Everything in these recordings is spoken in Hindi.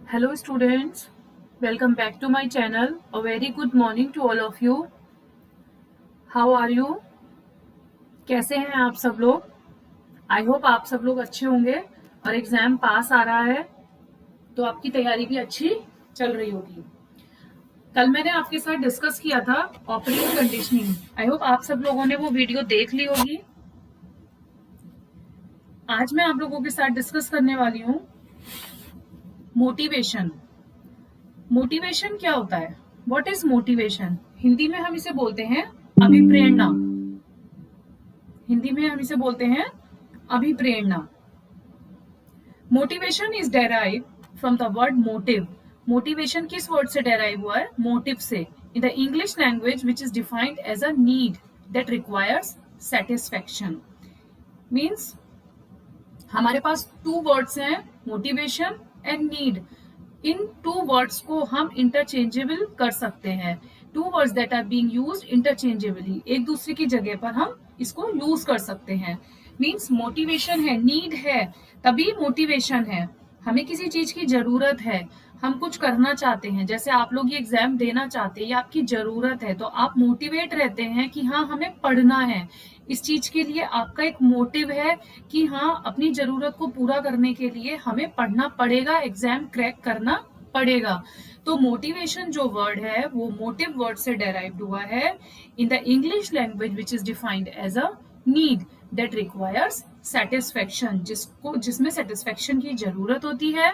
Hello students, welcome back to my channel. A very good morning to all of you. How are you? कैसे हैं आप सब लोग? आई होप आप सब लोग अच्छे होंगे और एग्जाम पास आ रहा है तो आपकी तैयारी भी अच्छी चल रही होगी। कल मैंने आपके साथ डिस्कस किया था ऑपरेटिंग कंडीशनिंग। आई होप आप सब लोगों ने वो वीडियो देख ली होगी। आज मैं आप लोगों के साथ डिस्कस करने वाली हूँ मोटिवेशन। मोटिवेशन क्या होता है? What is motivation? हिंदी में हम इसे बोलते हैं अभिप्रेरणा। हिंदी में हम इसे बोलते हैं अभिप्रेरणा। Motivation is derive from the word motive. Motivation किस वर्ड से डेराइव हुआ है? मोटिव से। In the English language which is defined as a need that requires satisfaction. Means हमारे पास टू वर्ड्स हैं, मोटिवेशन एंड नीड। इन टू वर्ड्स को हम इंटरचेंजेबल कर सकते हैं। Two words that are being used interchangeably, एक दूसरे की जगह पर हम इसको यूज कर सकते हैं। मीन्स मोटिवेशन है, नीड है, तभी मोटिवेशन है। हमें किसी चीज की जरूरत है, हम कुछ करना चाहते हैं, जैसे आप लोग ये एग्जाम देना चाहते हैं, ये आपकी जरूरत है, तो आप मोटिवेट रहते हैं कि हाँ हमें पढ़ना है। इस चीज के लिए आपका एक मोटिव है कि हाँ अपनी जरूरत को पूरा करने के लिए हमें पढ़ना पड़ेगा, एग्जाम क्रैक करना पड़ेगा। तो मोटिवेशन जो वर्ड है वो मोटिव वर्ड से डेराइव्ड हुआ है in the English language which is defined as a need that requires satisfaction, जिसमें सेटिस्फेक्शन की जरूरत होती है।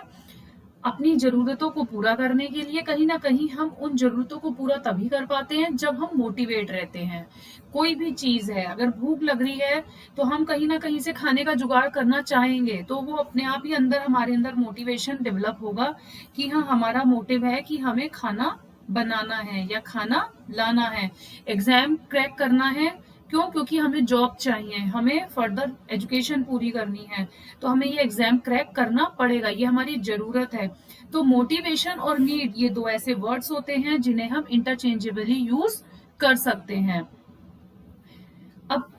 अपनी जरूरतों को पूरा करने के लिए कहीं ना कहीं हम उन जरूरतों को पूरा तभी कर पाते हैं जब हम मोटिवेट रहते हैं। कोई भी चीज है, अगर भूख लग रही है तो हम कहीं ना कहीं से खाने का जुगाड़ करना चाहेंगे, तो वो अपने आप ही अंदर हमारे अंदर मोटिवेशन डेवलप होगा कि हाँ हमारा मोटिव है कि हमें खाना बनाना है या खाना लाना है, एग्जाम क्रैक करना है। क्यों? क्योंकि हमें जॉब चाहिए, हमें फर्दर एजुकेशन पूरी करनी है, तो हमें ये एग्जाम क्रैक करना पड़ेगा, ये हमारी जरूरत है। तो मोटिवेशन और नीड ये दो ऐसे वर्ड्स होते हैं जिन्हें हम इंटरचेंजेबली यूज कर सकते हैं। अब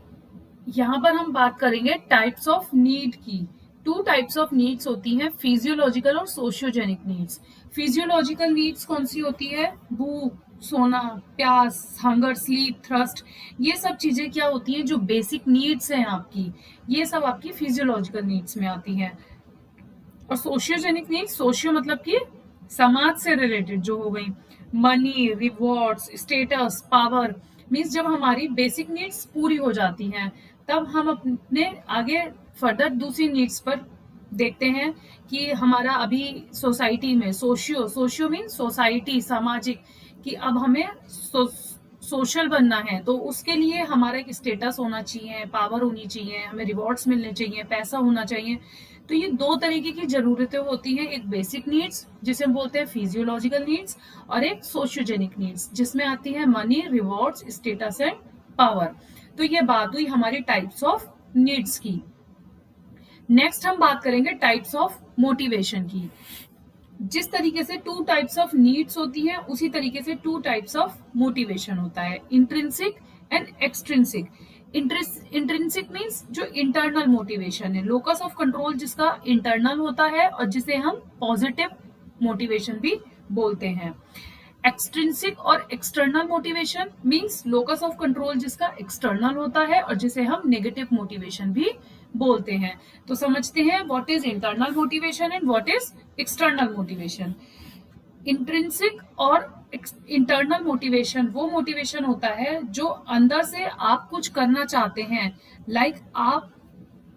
यहाँ पर हम बात करेंगे टाइप्स ऑफ नीड की। टू टाइप्स ऑफ नीड्स होती हैं, फिजियोलॉजिकल और सोशियोजेनिक नीड्स। फिजियोलॉजिकल नीड्स कौन सी होती है? भूख, सोना, प्यास, हंगर, स्लीप, थ्रस्ट, ये सब चीजें क्या होती हैं? जो बेसिक नीड्स हैं आपकी, ये सब आपकी फिजियोलॉजिकल नीड्स में आती हैं। और सोशियोजेनिक नीड्स, सोशियो मतलब कि समाज से रिलेटेड जो हो गई, money, rewards, status, power. Means जब हमारी बेसिक नीड्स पूरी हो जाती हैं तब हम अपने आगे फर्दर दूसरी नीड्स पर देखते हैं कि हमारा अभी सोसाइटी में सोशियो, सोशियो मीन्स सोसाइटी, सामाजिक, कि अब हमें सोशल बनना है, तो उसके लिए हमारा एक स्टेटस होना चाहिए, पावर होनी चाहिए, हमें रिवॉर्ड्स मिलने चाहिए, पैसा होना चाहिए। तो ये दो तरीके की जरूरतें होती हैं, एक बेसिक नीड्स जिसे हम बोलते हैं फिजियोलॉजिकल नीड्स, और एक सोशियोजेनिक नीड्स जिसमें आती है money, rewards, status and power. तो ये बात हुई हमारी टाइप्स ऑफ नीड्स की। नेक्स्ट हम बात करेंगे टाइप्स ऑफ मोटिवेशन की। जिस तरीके से टू टाइप्स ऑफ नीड्स होती हैं उसी तरीके से टू टाइप्स ऑफ मोटिवेशन होता है, intrinsic and extrinsic. Intrinsic means जो इंटरनल मोटिवेशन है, लोकस ऑफ कंट्रोल जिसका इंटरनल होता है और जिसे हम पॉजिटिव मोटिवेशन भी बोलते हैं। एक्सट्रिंसिक और external motivation means locus of control जिसका एक्सटर्नल होता है और जिसे हम नेगेटिव मोटिवेशन भी बोलते हैं। तो समझते हैं what is internal motivation and what is external motivation. Intrinsic और इंटरनल मोटिवेशन वो मोटिवेशन होता है जो अंदर से आप कुछ करना चाहते हैं, लाइक आप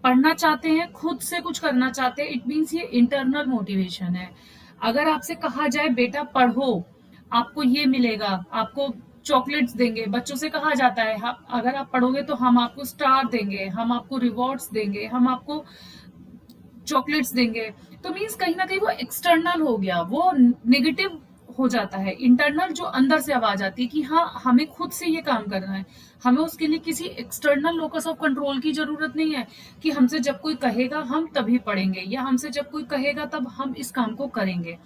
पढ़ना चाहते हैं, खुद से कुछ करना चाहते हैं, इट मीन्स ये इंटरनल मोटिवेशन है। अगर आपसे कहा जाए बेटा पढ़ो, आपको ये मिलेगा, आपको चॉकलेट्स देंगे, बच्चों से कहा जाता है अगर आप पढ़ोगे तो हम आपको स्टार देंगे, हम आपको रिवॉर्ड्स देंगे, हम आपको चॉकलेट्स देंगे, तो मीन्स कहीं ना कहीं वो एक्सटर्नल हो गया, वो नेगेटिव हो जाता है। इंटरनल जो अंदर से आवाज आती है कि हाँ हमें खुद से ये काम करना है, हमें उसके लिए किसी एक्सटर्नल लोकस ऑफ कंट्रोल की जरूरत नहीं है कि हमसे जब कोई कहेगा हम तभी पढ़ेंगे, या हमसे जब कोई कहेगा तब हम इस काम को करेंगे।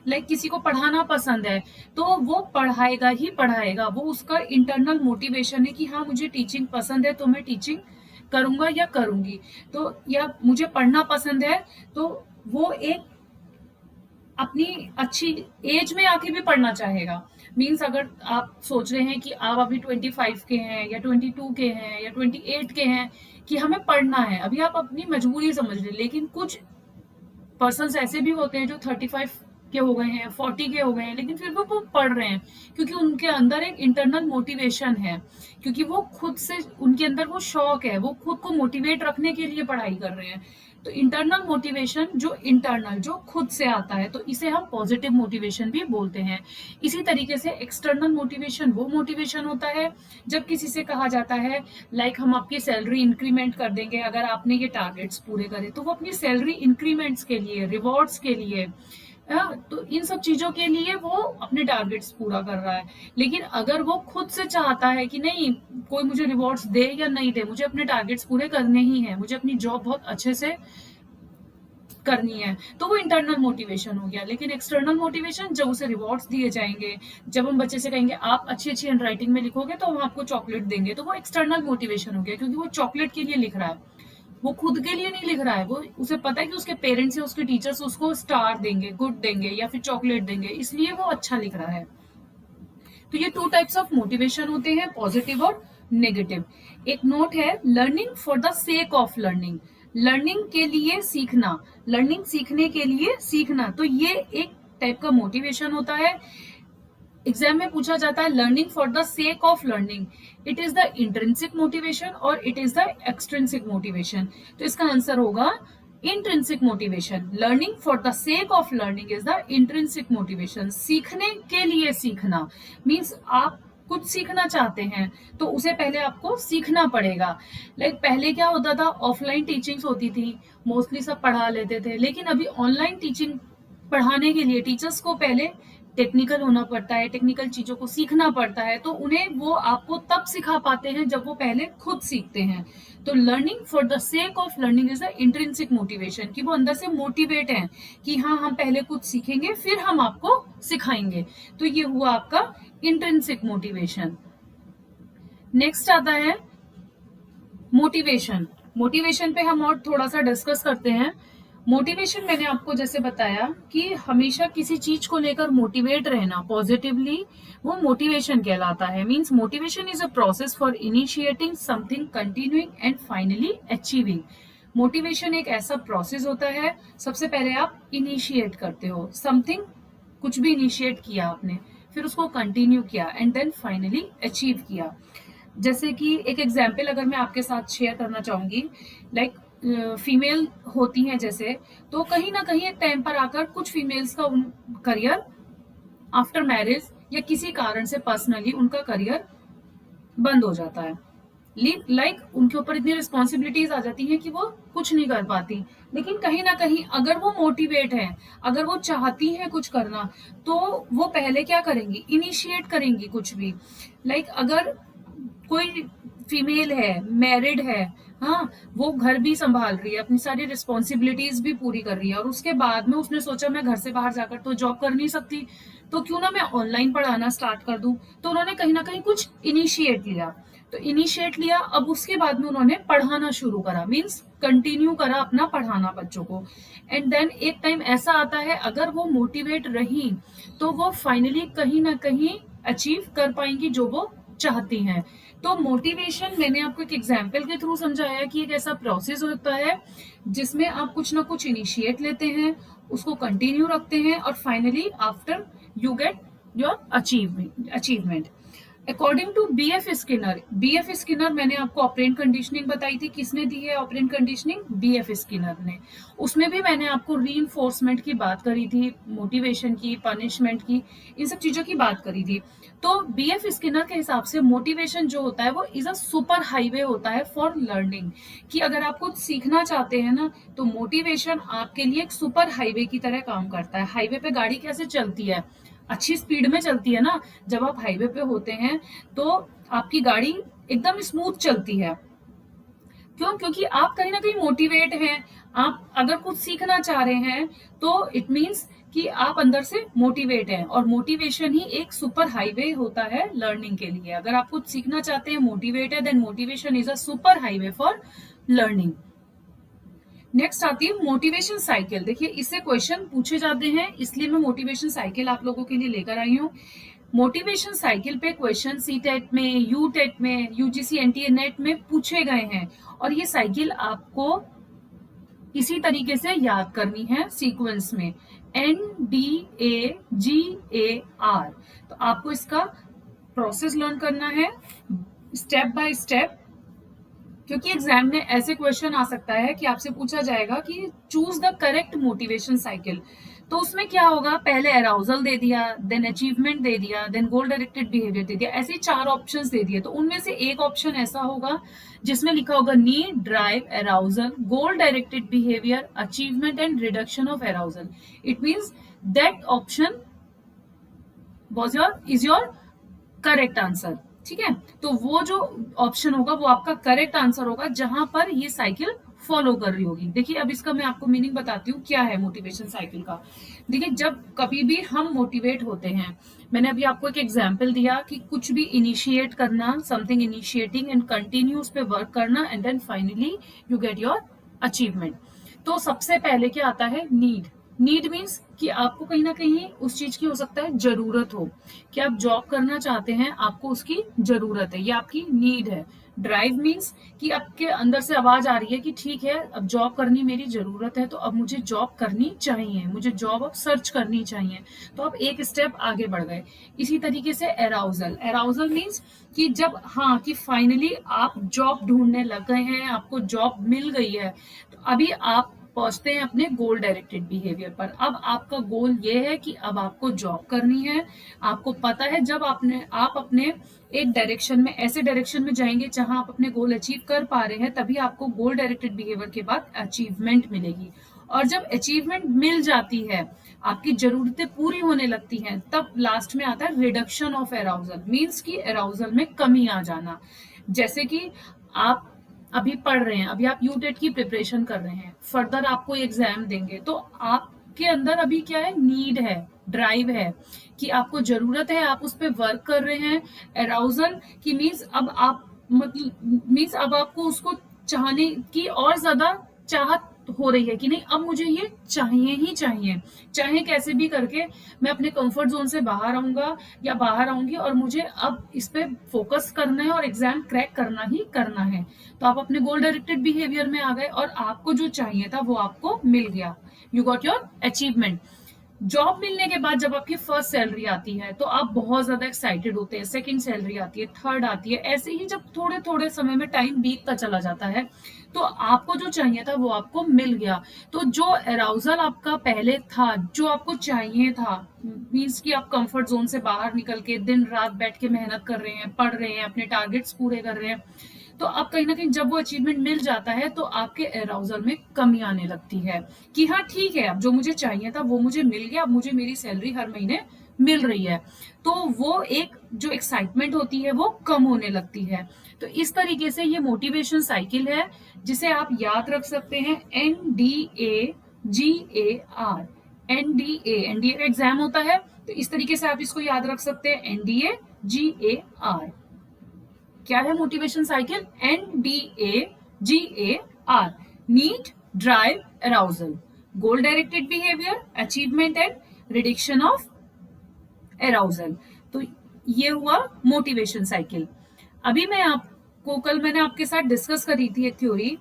लाइक किसी को पढ़ाना पसंद है तो वो पढ़ाएगा ही पढ़ाएगा, वो उसका इंटरनल मोटिवेशन है कि हाँ मुझे टीचिंग पसंद है तो मैं टीचिंग करूंगा या करूंगी। तो या मुझे पढ़ना पसंद है तो वो एक अपनी अच्छी एज में आके भी पढ़ना चाहेगा। मीन्स अगर आप सोच रहे हैं कि आप अभी 25 के हैं या 22 के हैं या 28 के हैं कि हमें पढ़ना है, अभी आप अपनी मजबूरी समझ रहे, लेकिन कुछ पर्सन्स ऐसे भी होते हैं जो 35 के हो गए हैं, 40 के हो गए हैं, लेकिन फिर भी वो पढ़ रहे हैं क्योंकि उनके अंदर एक इंटरनल मोटिवेशन है, क्योंकि वो खुद से उनके अंदर वो शौक है, वो खुद को मोटिवेट रखने के लिए पढ़ाई कर रहे हैं। तो इंटरनल मोटिवेशन जो खुद से आता है, तो इसे हम पॉजिटिव मोटिवेशन भी बोलते हैं। इसी तरीके से एक्सटर्नल मोटिवेशन वो मोटिवेशन होता है जब किसी से कहा जाता है, लाइक हम आपकी सैलरी इंक्रीमेंट कर देंगे अगर आपने ये टारगेट्स पूरे करे, तो वो अपनी सैलरी इंक्रीमेंट्स के लिए, रिवॉर्ड्स के लिए, तो इन सब चीजों के लिए वो अपने टारगेट्स पूरा कर रहा है। लेकिन अगर वो खुद से चाहता है कि नहीं, कोई मुझे रिवॉर्ड्स दे या नहीं दे, मुझे अपने टारगेट्स पूरे करने ही है, मुझे अपनी जॉब बहुत अच्छे से करनी है, तो वो इंटरनल मोटिवेशन हो गया। लेकिन एक्सटर्नल मोटिवेशन, जब उसे रिवॉर्ड्स दिए जाएंगे, जब हम बच्चे से कहेंगे आप अच्छी अच्छी हैंडराइटिंग में लिखोगे तो हम आपको चॉकलेट देंगे, तो वो एक्सटर्नल मोटिवेशन हो गया, क्योंकि वो चॉकलेट के लिए लिख रहा है, वो खुद के लिए नहीं लिख रहा है। वो उसे पता है कि उसके पेरेंट्स या उसके टीचर्स उसको स्टार देंगे, गुड देंगे या फिर चॉकलेट देंगे, इसलिए वो अच्छा लिख रहा है। तो ये 2 टाइप्स ऑफ मोटिवेशन होते हैं, पॉजिटिव और नेगेटिव। एक नोट है, learning for the sake of learning, learning के लिए सीखना, लर्निंग सीखने के लिए सीखना, तो ये एक टाइप का मोटिवेशन होता है। एग्जाम में पूछा जाता है learning for the sake of learning, it is the intrinsic motivation और it is the extrinsic motivation. तो इसका आंसर होगा intrinsic motivation. Learning for the sake of learning is the intrinsic motivation. सीखने के लिए सीखना मीन्स आप कुछ सीखना चाहते हैं तो उसे पहले आपको सीखना पड़ेगा। लाइक पहले क्या होता था, ऑफलाइन टीचिंग्स होती थी, मोस्टली सब पढ़ा लेते थे, लेकिन अभी ऑनलाइन टीचिंग पढ़ाने के लिए टीचर्स को पहले टेक्निकल होना पड़ता है, टेक्निकल चीजों को सीखना पड़ता है, तो उन्हें वो आपको तब सिखा पाते हैं जब वो पहले खुद सीखते हैं। तो learning for the sake of learning is the intrinsic motivation, कि वो अंदर से मोटिवेट हैं कि हाँ हम पहले खुद सीखेंगे फिर हम आपको सिखाएंगे, तो ये हुआ आपका इंट्रिंसिक मोटिवेशन। नेक्स्ट आता है मोटिवेशन। मोटिवेशन पे हम और थोड़ा सा डिस्कस करते हैं। मोटिवेशन मैंने आपको जैसे बताया कि हमेशा किसी चीज को लेकर मोटिवेट रहना पॉजिटिवली, वो मोटिवेशन कहलाता है। Means motivation is a process for initiating something, continuing and finally achieving. Motivation एक ऐसा प्रोसेस होता है, सबसे पहले आप इनिशिएट करते हो समथिंग, कुछ भी इनिशिएट किया आपने, फिर उसको कंटिन्यू किया एंड देन फाइनली अचीव किया। जैसे कि एक एग्जाम्पल अगर मैं आपके साथ शेयर करना चाहूंगी, लाइक फीमेल होती हैं जैसे, तो कहीं ना कहीं एक टाइम पर आकर कुछ फीमेल्स का करियर आफ्टर मैरिज या किसी कारण से पर्सनली उनका करियर बंद हो जाता है। लाइक उनके ऊपर इतनी रिस्पॉन्सिबिलिटीज आ जाती हैं कि वो कुछ नहीं कर पाती। लेकिन कहीं ना कहीं अगर वो मोटिवेट है, अगर वो चाहती है कुछ करना, तो वो पहले क्या करेंगी, इनिशिएट करेंगी कुछ भी। लाइक अगर कोई फीमेल है, मैरिड है, हाँ, वो घर भी संभाल रही है, अपनी सारी रिस्पॉन्सिबिलिटीज भी पूरी कर रही है, और उसके बाद में उसने सोचा मैं घर से बाहर जाकर तो जॉब कर नहीं सकती, तो क्यों ना मैं ऑनलाइन पढ़ाना स्टार्ट कर दूं। तो उन्होंने कहीं ना कहीं कुछ इनिशिएट लिया, तो इनिशिएट लिया, अब उसके बाद में उन्होंने पढ़ाना शुरू करा, मीन्स कंटिन्यू करा अपना पढ़ाना बच्चों को। एंड देन एक टाइम ऐसा आता है, अगर वो मोटिवेट रही तो वो फाइनली कहीं ना कहीं अचीव कर पाएंगी जो वो चाहती हैं। तो मोटिवेशन मैंने आपको एक एग्जाम्पल के थ्रू समझाया कि एक ऐसा प्रोसेस होता है जिसमें आप कुछ ना कुछ इनिशिएट लेते हैं, उसको कंटिन्यू रखते हैं और finally after you get your achievement. According to BF Skinner मैंने आपको ऑपरेंट कंडीशनिंग बताई थी, किसने दी है ऑपरेंट कंडीशनिंग, बीएफ स्किनर ने। उसमें भी मैंने आपको रीइंफोर्समेंट की बात करी थी, मोटिवेशन की, पनिशमेंट की, इन सब चीजों की बात करी थी। तो बीएफ स्किनर के हिसाब से मोटिवेशन जो होता है वो इज अ सुपर हाईवे होता है फॉर लर्निंग, कि अगर आप कुछ सीखना चाहते हैं ना, तो मोटिवेशन आपके लिए एक सुपर हाईवे की तरह काम करता है। हाईवे पे गाड़ी कैसे चलती है, अच्छी स्पीड में चलती है ना, जब आप हाईवे पे होते हैं तो आपकी गाड़ी एकदम स्मूथ चलती है। क्यों? क्योंकि आप कहीं ना कहीं मोटिवेट हैं, आप अगर कुछ सीखना चाह रहे हैं तो इट मीन्स कि आप अंदर से मोटिवेट हैं, और मोटिवेशन ही एक सुपर हाईवे होता है लर्निंग के लिए। अगर आप कुछ सीखना चाहते हैं, मोटिवेट है, then motivation is a super highway for learning. Next आती है मोटिवेशन साइकिल। देखिए इससे क्वेश्चन पूछे जाते हैं, इसलिए मैं मोटिवेशन साइकिल आप लोगों के लिए लेकर आई हूँ। मोटिवेशन साइकिल पे क्वेश्चन सी टेट में, यू टेट में, यूजीसी एनटीए नेट में पूछे गए हैं, और ये साइकिल आपको इसी तरीके से याद करनी है सीक्वेंस में, NDAGAR। तो आपको इसका प्रोसेस लर्न करना है स्टेप बाय स्टेप, क्योंकि एग्जाम में ऐसे क्वेश्चन आ सकता है कि आपसे पूछा जाएगा कि choose the correct motivation cycle. तो उसमें क्या होगा, पहले अराउजल दे दिया, देन अचीवमेंट दे दिया, then goal directed behaviour they दिया, ऐसे 4 ऑप्शंस दे दिए। तो उनमें से एक ऑप्शन ऐसा होगा जिसमें लिखा होगा need, drive, arousal, goal directed behaviour, achievement and reduction of arousal. It means that option is your correct answer. ठीक है, तो वो जो ऑप्शन होगा वो आपका करेक्ट आंसर होगा जहां पर ये साइकिल फॉलो कर रही होगी। देखिए अब इसका मैं आपको मीनिंग बताती हूँ क्या है मोटिवेशन साइकिल का। देखिए जब कभी भी हम मोटिवेट होते हैं, मैंने अभी आपको एक एग्जांपल दिया कि कुछ भी इनिशिएट करना, समथिंग इनिशिएटिंग एंड कंटिन्यू उस पे वर्क करना, and then finally you get your achievement. तो सबसे पहले क्या आता है, नीड। नीड मीन्स कि आपको कहीं ना कहीं उस चीज की हो सकता है जरूरत हो, कि आप जॉब करना चाहते हैं, आपको उसकी जरूरत है, ये आपकी नीड है। ड्राइव मीन्स कि आपके अंदर से आवाज आ रही है कि ठीक है अब जॉब करनी मेरी जरूरत है, तो अब मुझे जॉब करनी चाहिए, मुझे जॉब अब सर्च करनी चाहिए, तो अब एक स्टेप आगे बढ़ गए। इसी तरीके से अराउजल। अराउजल मीन्स कि जब हाँ कि फाइनली आप जॉब ढूंढने लग गए हैं, आपको जॉब मिल गई है, तो अभी आप पहुंचते हैं अपने गोल डायरेक्टेड बिहेवियर पर। अब आपका गोल ये है कि अब आपको जॉब करनी है। आपको पता है जब आप अपने एक डायरेक्शन में, ऐसे डायरेक्शन में जाएंगे जहां आप अपने गोल अचीव कर पा रहे हैं, तभी आपको गोल डायरेक्टेड बिहेवियर के बाद अचीवमेंट मिलेगी। और जब अचीवमेंट मिल जाती है, आपकी जरूरतें पूरी होने लगती हैं, तब लास्ट में आता है रिडक्शन ऑफ अराउजल। मीन्स की अराउजल में कमी आ जाना। जैसे कि आप अभी पढ़ रहे हैं, अभी आप यूटेट की प्रिपरेशन कर रहे हैं, फर्दर आपको एग्जाम देंगे, तो आपके अंदर अभी क्या है, नीड है, ड्राइव है, कि आपको जरूरत है, आप उस पर वर्क कर रहे हैं। अराउजल की मीन्स अब आप मतलब मीन्स अब आपको उसको चाहने की और ज्यादा चाहत हो रही है कि नहीं अब मुझे ये चाहिए ही चाहिए, चाहे कैसे भी करके मैं अपने कंफर्ट जोन से बाहर आऊंगा या बाहर आऊंगी, और मुझे अब इस पे फोकस करना है और एग्जाम क्रैक करना ही करना है। तो आप अपने गोल डायरेक्टेड बिहेवियर में आ गए और आपको जो चाहिए था वो आपको मिल गया, you got your achievement. Job मिलने के बाद जब आपकी फर्स्ट सैलरी आती है तो आप बहुत ज्यादा एक्साइटेड होते हैं, सेकंड सैलरी आती है, थर्ड आती है, ऐसे ही जब थोड़े थोड़े समय में टाइम बीतता चला जाता है, तो आपको जो चाहिए था वो आपको मिल गया। तो जो अराउजल आपका पहले था, जो आपको चाहिए था, मीन्स कि आप कंफर्ट जोन से बाहर निकल के दिन रात बैठ के मेहनत कर रहे हैं, पढ़ रहे हैं, अपने टारगेट्स पूरे कर रहे हैं, तो अब कहीं ना कहीं जब वो अचीवमेंट मिल जाता है तो आपके अराउजल में कमी आने लगती है कि हाँ ठीक है अब जो मुझे चाहिए था वो मुझे मिल गया, अब मुझे मेरी सैलरी हर महीने मिल रही है, तो वो एक जो एक्साइटमेंट होती है वो कम होने लगती है। तो इस तरीके से ये मोटिवेशन साइकिल है जिसे आप याद रख सकते हैं, NDAGAR। एनडीए का एग्जाम होता है, तो इस तरीके से आप इसको याद रख सकते हैं, NDAGAR। क्या है motivation cycle, NDAGAR। Need, drive, arousal, goal directed behaviour, achievement and reduction of arousal. तो ये हुआ मोटिवेशन साइकिल। अभी मैं आपको, कल मैंने आपके साथ डिस्कस करी थी एक थ्योरी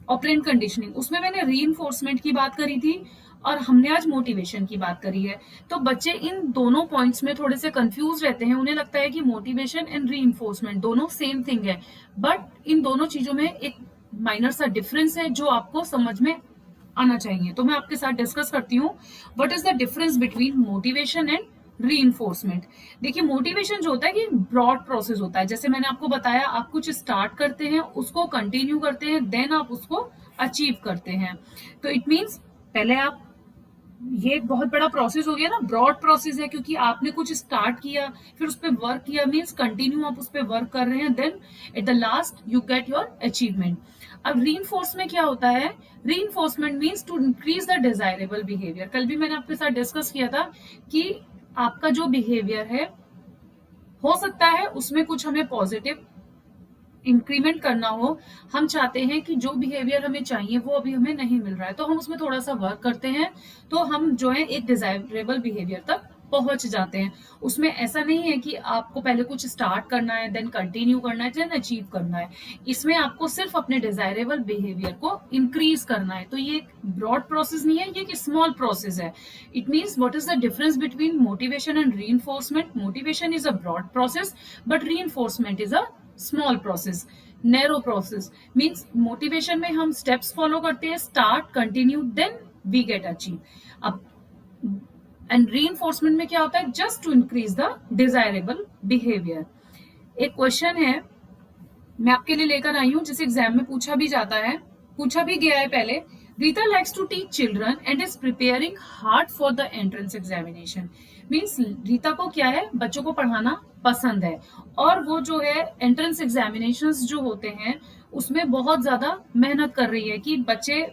ऑपरेंट कंडीशनिंग, उसमें मैंने रीइंफोर्समेंट की बात करी थी और हमने आज मोटिवेशन की बात करी है। तो बच्चे इन दोनों पॉइंट्स में थोड़े से कंफ्यूज रहते हैं, उन्हें लगता है कि मोटिवेशन एंड रीइंफोर्समेंट दोनों सेम थिंग है, बट इन दोनों चीजों में एक माइनर सा डिफरेंस है जो आपको समझ में आना चाहिए। तो मैं आपके साथ डिस्कस करती हूँ what is the difference between motivation and reinforcement. देखिए मोटिवेशन जो होता है कि ब्रॉड प्रोसेस होता है, जैसे मैंने आपको बताया, आप कुछ स्टार्ट करते हैं, उसको कंटिन्यू करते हैं, देन आप उसको अचीव करते हैं। तो इट मीन्स पहले आप, ये एक बहुत बड़ा प्रोसेस हो गया ना, ब्रॉड प्रोसेस है, क्योंकि आपने कुछ स्टार्ट किया, फिर उस पर वर्क किया, मीन्स कंटिन्यू आप उस पर वर्क कर रहे हैं, then at the last you get your achievement. अब रीइंफोर्समेंट क्या होता है, reinforcement means to increase the desirable behaviour. कल भी मैंने आपके साथ डिस्कस किया था कि आपका जो बिहेवियर है, हो सकता है उसमें कुछ हमें पॉजिटिव इंक्रीमेंट करना हो, हम चाहते हैं कि जो बिहेवियर हमें चाहिए वो अभी हमें नहीं मिल रहा है, तो हम उसमें थोड़ा सा वर्क करते हैं, तो हम जो है एक डिजायरेबल बिहेवियर तक पहुंच जाते हैं। उसमें ऐसा नहीं है कि आपको पहले कुछ स्टार्ट करना है, देन कंटिन्यू करना है, देन अचीव करना है। इसमें आपको सिर्फ अपने डिजायरेबल बिहेवियर को इंक्रीज करना है। तो ये एक ब्रॉड प्रोसेस नहीं है, ये एक स्मॉल प्रोसेस है। It means what is the difference between motivation and reinforcement? Motivation is a broad process, but reinforcement is a small process, narrow process. Means motivation में हम स्टेप्स फॉलो करते हैं, start, continue, then we get achieve. अब एंड रीइंफोर्समेंट में क्या होता है? Just to increase the desirable behaviour. एक क्वेश्चन है मैं आपके लिए लेकर आई हूं, जिसे एग्जाम में पूछा भी जाता है, पूछा भी गया है पहले। Rita likes to teach children and is preparing hard for the entrance examination. Means Rita को क्या है? बच्चों को पढ़ाना पसंद है, और वो जो है एंट्रेंस एग्जामिनेशन जो होते हैं उसमें बहुत ज्यादा मेहनत कर रही है कि बच्चे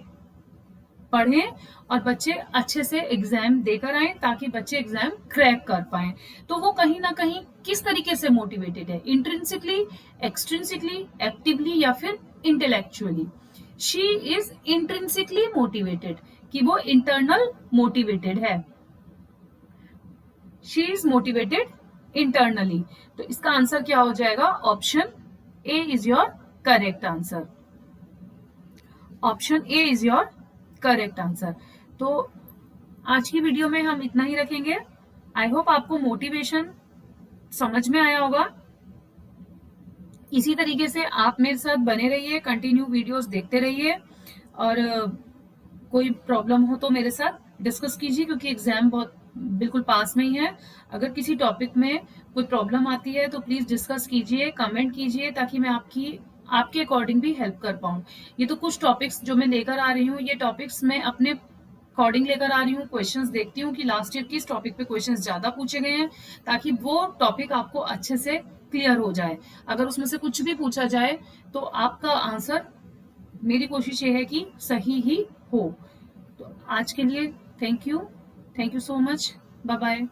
पढ़ें और बच्चे अच्छे से एग्जाम देकर आए, ताकि बच्चे एग्जाम क्रैक कर पाए। तो वो कहीं ना कहीं किस तरीके से मोटिवेटेड है? इंट्रिंसिकली, एक्सट्रिंसिकली, एक्टिवली, या फिर intellectually? She is intrinsically motivated, कि वो इंटरनल मोटिवेटेड है। She is motivated internally. तो इसका आंसर क्या हो जाएगा? Option A is your correct answer. Option A is your correct answer. तो आज की वीडियो में हम इतना ही रखेंगे। आई होप आपको मोटिवेशन समझ में आया होगा। इसी तरीके से आप मेरे साथ बने रहिए, कंटिन्यू वीडियोस देखते रहिए, और कोई प्रॉब्लम हो तो मेरे साथ डिस्कस कीजिए, क्योंकि एग्जाम बहुत बिल्कुल पास में ही है। अगर किसी टॉपिक में कोई प्रॉब्लम आती है तो प्लीज डिस्कस कीजिए, कमेंट कीजिए, ताकि मैं आपके अकॉर्डिंग भी हेल्प कर पाऊं। ये तो कुछ टॉपिक्स जो मैं लेकर आ रही हूँ, ये टॉपिक्स मैं अपने अकॉर्डिंग लेकर आ रही हूँ। क्वेश्चंस देखती हूँ कि लास्ट ईयर किस टॉपिक पे क्वेश्चंस ज्यादा पूछे गए हैं, ताकि वो टॉपिक आपको अच्छे से क्लियर हो जाए। अगर उसमें से कुछ भी पूछा जाए तो आपका आंसर, मेरी कोशिश ये है कि सही ही हो। तो आज के लिए thank you so much, bye bye.